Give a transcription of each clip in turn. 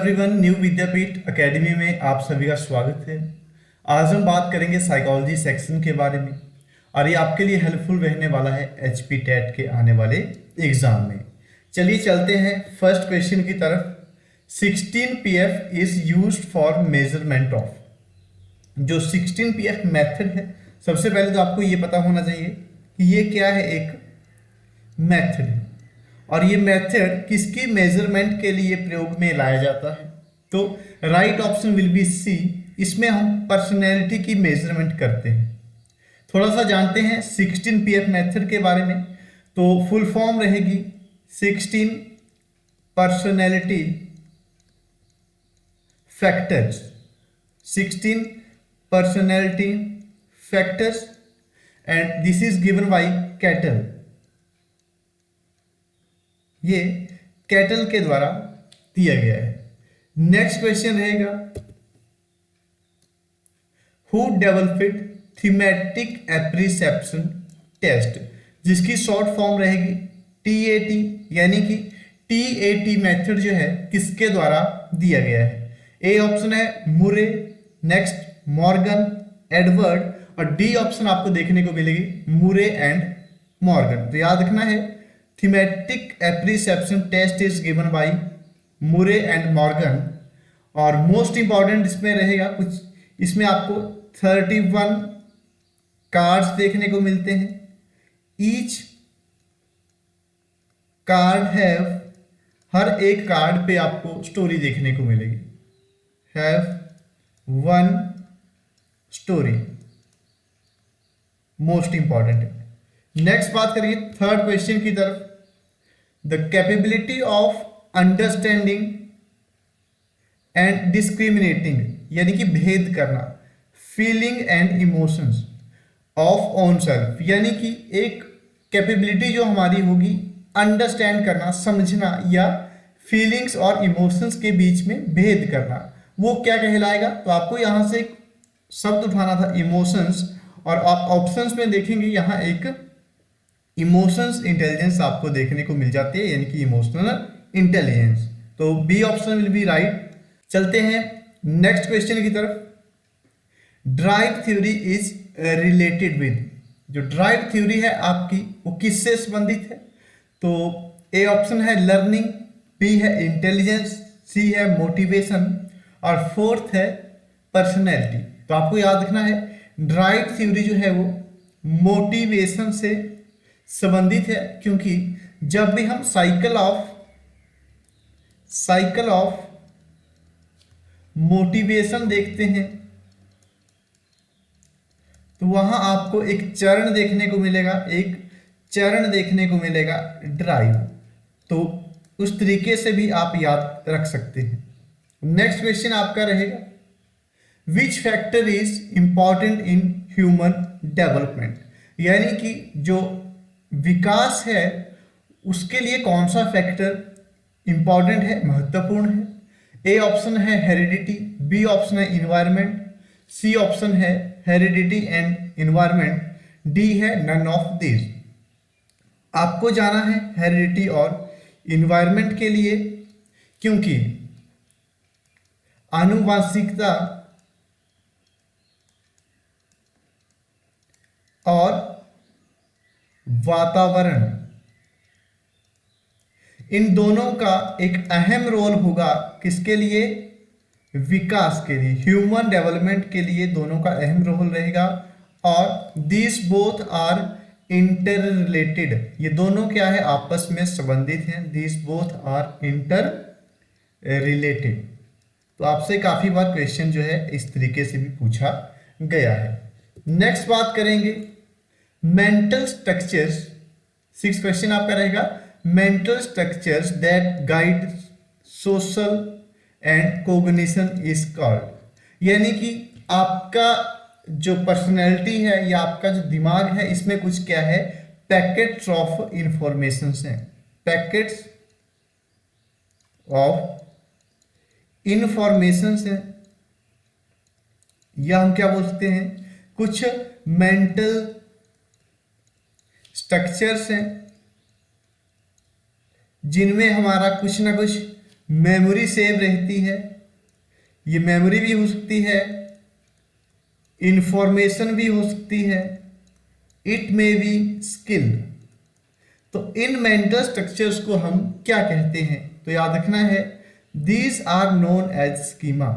Everyone, new विद्यापीठ academy में आप सभी का स्वागत है। आज हम बात करेंगे साइकोलॉजी सेक्शन के बारे में और ये आपके लिए हेल्पफुल रहने वाला है एचपी टेट के आने वाले एग्जाम में। चलिए चलते हैं फर्स्ट क्वेश्चन की तरफ। 16 PF is used for measurement of. जो 16 पीएफ मेथड है, सबसे पहले तो आपको ये पता होना चाहिए कि ये क्या है, एक मेथड है और ये मेथड किसकी मेजरमेंट के लिए प्रयोग में लाया जाता है। तो right option will be C. इसमें हम पर्सनैलिटी की मेजरमेंट करते हैं। थोड़ा सा जानते हैं 16 पीएफ मेथड के बारे में। तो फुल फॉर्म रहेगी 16 personality factors. 16 personality factors and this is given bye cattle. ये कैटल के द्वारा दिया गया है। नेक्स्ट क्वेश्चन रहेगा, who developed thematic apperception test, जिसकी शॉर्ट फॉर्म रहेगी टीएटी, यानी कि टीएटी मेथड जो है किसके द्वारा दिया गया है। ए ऑप्शन है मुरे, नेक्स्ट मॉर्गन, एडवर्ड और डी ऑप्शन आपको देखने को मिलेगी मुरे एंड मॉर्गन। तो याद रखना है thematic apperception test is given by Murray and Morgan. और मोस्ट इंपॉर्टेंट इसमें रहेगा कुछ, इसमें आपको 31 कार्ड्स देखने को मिलते हैं। ईच कार्ड हैव, हर एक कार्ड पे आपको स्टोरी देखने को मिलेगी। Have one story, most important है। नेक्स्ट बात करेंगे थर्ड क्वेश्चन की तरफ। The capability of understanding and discriminating, यानी कि भेद करना, feeling and emotions of own self, यानी कि एक कैपेबिलिटी जो हमारी होगी अंडरस्टैंड करना, समझना या फीलिंग्स और इमोशंस के बीच में भेद करना, वो क्या कहलाएगा। तो आपको यहां से एक शब्द उठाना था इमोशंस, और आप ऑप्शंस में देखेंगे यहां एक इमोशंस इंटेलिजेंस आपको देखने को मिल जाती है, यानी कि इमोशनल इंटेलिजेंस। तो B option will be right. चलते हैं नेक्स्ट क्वेश्चन की तरफ। Drive theory is related with, जो ड्राइव थ्योरी है आपकी वो किससे संबंधित है। तो ए ऑप्शन है लर्निंग, बी है इंटेलिजेंस, सी है मोटिवेशन और फोर्थ है पर्सनैलिटी। तो आपको याद रखना है ड्राइव थ्योरी जो है वो मोटिवेशन से संबंधित है, क्योंकि जब भी हम साइकिल ऑफ मोटिवेशन देखते हैं तो वहां आपको एक चरण देखने को मिलेगा, ड्राइव। तो उस तरीके से भी आप याद रख सकते हैं। नेक्स्ट क्वेश्चन आपका रहेगा, which factor is important in human development, यानी कि जो विकास है उसके लिए कौन सा फैक्टर इंपॉर्टेंट है, महत्वपूर्ण है। ए ऑप्शन है हेरिडिटी, बी ऑप्शन है इन्वायरमेंट, सी ऑप्शन है हेरिडिटी एंड इन्वायरमेंट, डी है नन ऑफ दिस। आपको जाना है हेरिडिटी और इन्वायरमेंट के लिए, क्योंकि आनुवंशिकता और वातावरण, इन दोनों का एक अहम रोल होगा किसके लिए, विकास के लिए, ह्यूमन डेवलपमेंट के लिए दोनों का अहम रोल रहेगा। और this both are interrelated, ये दोनों क्या है, आपस में संबंधित हैं। This both are interrelated. तो आपसे काफी बार क्वेश्चन जो है इस तरीके से भी पूछा गया है। नेक्स्ट बात करेंगे मेंटल स्ट्रक्चर्स। 6 क्वेश्चन आपका रहेगा, mental structures that guide social and cognition is called, यानी कि आपका जो पर्सनैलिटी है या आपका जो दिमाग है इसमें कुछ क्या है, पैकेट्स ऑफ इंफॉर्मेशन है, पैकेट्स ऑफ इंफॉर्मेशन है, या हम क्या बोल सकते हैं, कुछ मेंटल स्ट्रक्चर्स हैं जिनमें हमारा कुछ ना कुछ मेमोरी सेव रहती है, ये मेमोरी भी हो सकती है, इंफॉर्मेशन भी हो सकती है, इट मे बी स्किल। तो इन मेंटल स्ट्रक्चर्स को हम क्या कहते हैं? तो याद रखना है, these are known as schema.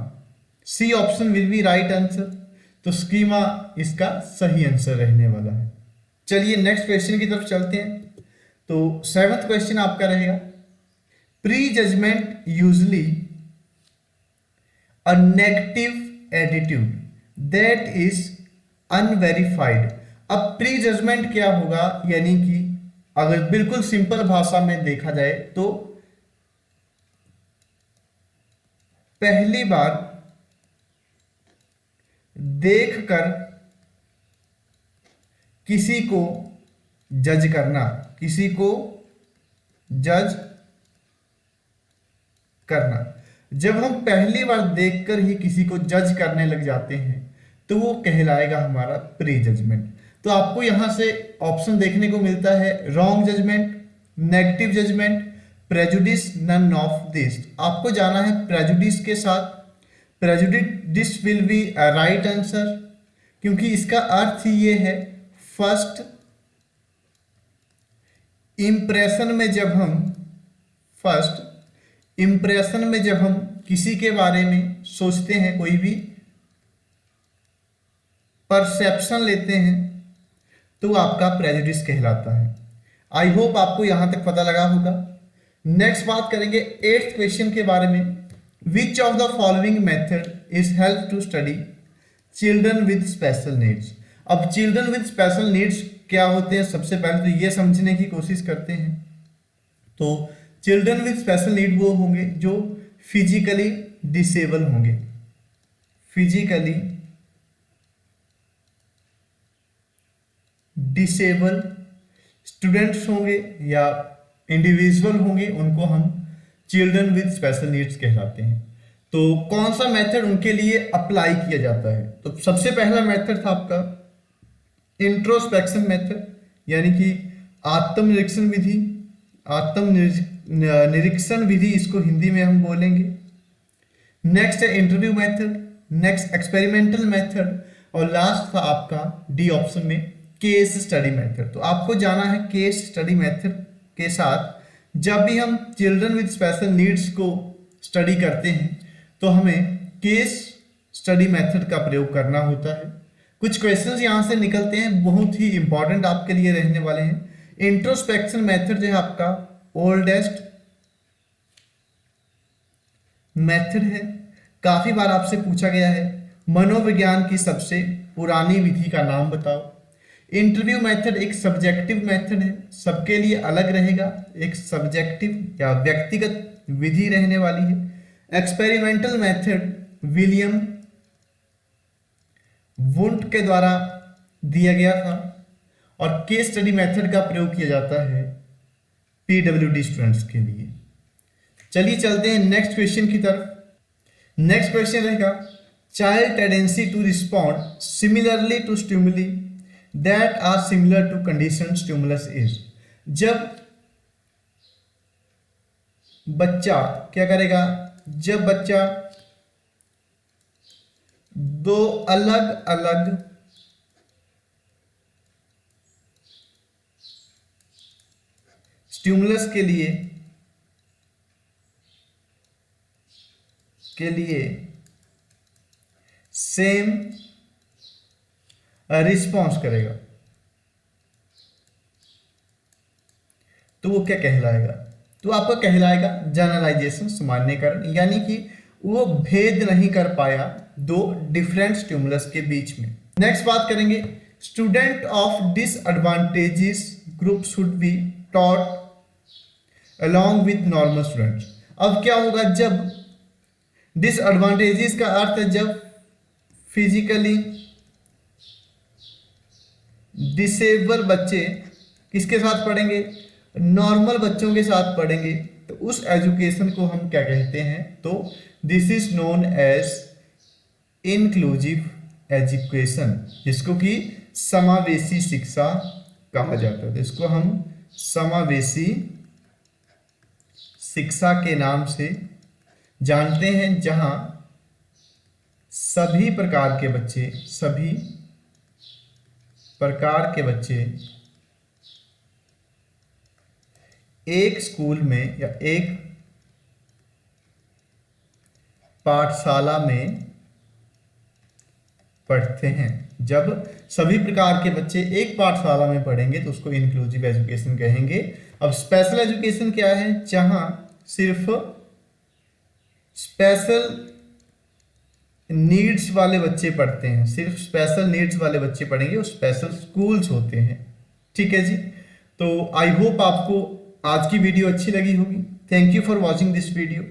C option will be right answer. तो स्कीमा इसका सही आंसर रहने वाला है। चलिए नेक्स्ट क्वेश्चन की तरफ चलते हैं। तो 7th क्वेश्चन आपका रहेगा, prejudgement usually a negative attitude that is unverified. अब प्री जजमेंट क्या होगा, यानी कि अगर बिल्कुल सिंपल भाषा में देखा जाए तो पहली बार देखकर किसी को जज करना, किसी को जज करना। जब हम पहली बार देखकर ही किसी को जज करने लग जाते हैं तो वो कहलाएगा हमारा प्री जजमेंट। तो आपको यहां से ऑप्शन देखने को मिलता है, wrong judgement, negative judgement, prejudice, none of this. आपको जाना है प्रेजुडिस के साथ। Prejudice will be a right answer, क्योंकि इसका अर्थ ही ये है, फर्स्ट इंप्रेशन में जब हम किसी के बारे में सोचते हैं, कोई भी परसेप्शन लेते हैं, तो आपका प्रेजुडिस कहलाता है। आई होप आपको यहां तक पता लगा होगा। नेक्स्ट बात करेंगे 8th क्वेश्चन के बारे में। Which of the following method is help to study children with special needs. अब चिल्ड्रन विद स्पेशल नीड्स क्या होते हैं, सबसे पहले तो ये समझने की कोशिश करते हैं। तो चिल्ड्रन विद स्पेशल नीड वो होंगे जो फिजिकली डिसेबल होंगे, फिजिकली डिसेबल स्टूडेंट्स होंगे या इंडिविजुअल होंगे, उनको हम चिल्ड्रन विद स्पेशल नीड्स कहलाते हैं। तो कौन सा मेथड उनके लिए अप्लाई किया जाता है? तो सबसे पहला मेथड था आपका इंट्रोस्पेक्शन मेथड, यानी कि आत्मनिरीक्षण विधि। निरीक्षण विधि इसको हिंदी में हम बोलेंगे। नेक्स्ट है interview method, next experimental method, और लास्ट था आपका डी ऑप्शन में केस स्टडी मेथड। तो आपको जाना है केस स्टडी मेथड के साथ। जब भी हम चिल्ड्रन विद स्पेशल नीड्स को स्टडी करते हैं तो हमें केस स्टडी मेथड का प्रयोग करना होता है। कुछ क्वेश्चंस यहां से निकलते हैं, बहुत ही इंपॉर्टेंट आपके लिए रहने वाले हैं। इंट्रोस्पेक्शन मेथड जो है आपका ओल्डेस्ट मेथड है, काफी बार आपसे पूछा गया है। मनोविज्ञान की सबसे पुरानी विधि का नाम बताओ। इंटरव्यू मेथड एक सब्जेक्टिव मेथड है, सबके लिए अलग रहेगा, एक सब्जेक्टिव या व्यक्तिगत विधि रहने वाली है। एक्सपेरिमेंटल मेथड विलियम वुंट के द्वारा दिया गया था, और केस स्टडी मेथड का प्रयोग किया जाता है पीडब्ल्यूडी स्टूडेंट्स के लिए। चलिए चलते हैं नेक्स्ट क्वेश्चन की तरफ। नेक्स्ट क्वेश्चन रहेगा, child tendency to respond similarly to stimuli that are similar to condition stimulus is. जब बच्चा क्या करेगा, जब बच्चा दो अलग अलग स्टिमुलस के लिए सेम रिस्पॉन्स करेगा, तो वो क्या कहलाएगा? तो आपका कहलाएगा जनरलाइजेशन, सामान्यकरण, यानी कि वो भेद नहीं कर पाया दो डिफरेंट स्टिमुलस के बीच में। नेक्स्ट बात करेंगे, student of disadvantages group should be taught along with normal students। अब क्या होगा, जब डिसएडवांटेजेस का अर्थ है जब फिजिकली डिसेबल बच्चे किसके साथ पढ़ेंगे, नॉर्मल बच्चों के साथ पढ़ेंगे, तो उस एजुकेशन को हम क्या कहते हैं? तो this is known as inclusive education, जिसको कि समावेशी शिक्षा कहा जाता है। तो इसको हम समावेशी शिक्षा के नाम से जानते हैं, जहां सभी प्रकार के बच्चे एक स्कूल में या एक पाठशाला में पढ़ते हैं। जब सभी प्रकार के बच्चे एक पाठशाला में पढ़ेंगे तो उसको इंक्लूसिव एजुकेशन कहेंगे। अब स्पेशल एजुकेशन क्या है? जहां सिर्फ स्पेशल नीड्स वाले बच्चे पढ़ते हैं, सिर्फ स्पेशल नीड्स वाले बच्चे पढ़ेंगे, वो स्पेशल स्कूल्स होते हैं। ठीक है जी। तो आई होप आपको आज की वीडियो अच्छी लगी होगी। Thank you for watching this video.